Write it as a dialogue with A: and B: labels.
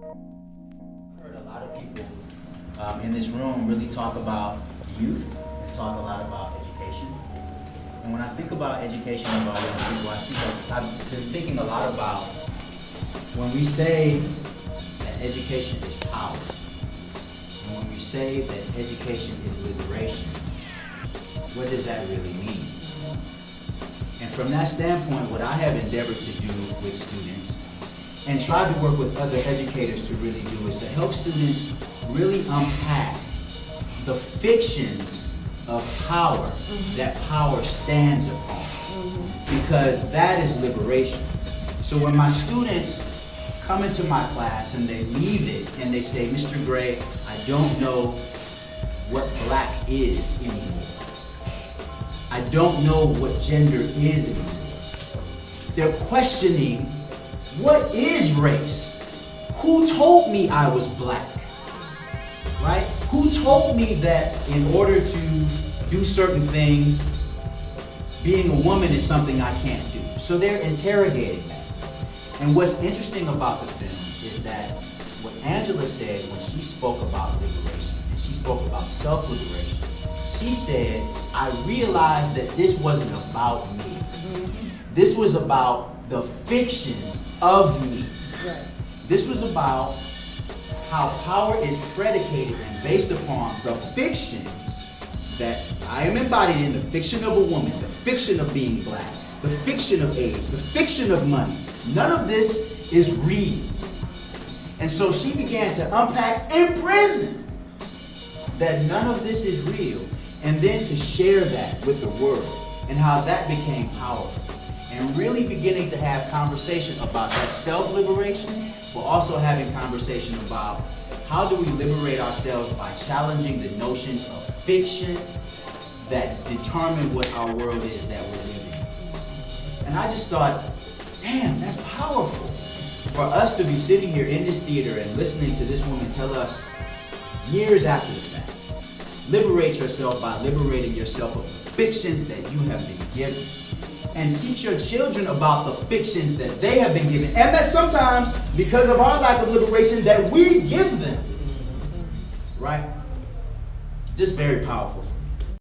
A: Heard a lot of people in this room really talk about youth and talk a lot about education. And when I think about education about young people, I've been thinking a lot about when we say that education is power, and when we say that education is liberation, what does that really mean? And from that standpoint, what I have endeavored to do with students and tried to work with other educators to really do is to help students really unpack the fictions of power that power stands upon, because that is liberation. So when my students come into my class and they leave it and they say, Mr. Gray, I don't know what black is anymore. I don't know what gender is anymore. They're questioning, what is race? Who told me I was black? Right? Who told me that in order to do certain things, being a woman is something I can't do? So they're interrogating that. And what's interesting about the film is that what Angela said when she spoke about liberation, and she spoke about self-liberation, she said, I realized that this wasn't about me. This was about the fictions of me.
B: Right.
A: This was about how power is predicated and based upon the fictions that I am embodied in, the fiction of a woman, the fiction of being black, the fiction of age, the fiction of money. None of this is real. And so she began to unpack in prison that none of this is real, and then to share that with the world and how that became powerful. And really beginning to have conversation about that self-liberation, but also having conversation about how do we liberate ourselves by challenging the notions of fiction that determine what our world is that we're living in. And I just thought, damn, that's powerful. For us to be sitting here in this theater and listening to this woman tell us years after the fact, liberate yourself by liberating yourself of the fictions that you have been given. And teach your children about the fictions that they have been given. And that sometimes, because of our lack of liberation, that we give them. Right? Just very powerful.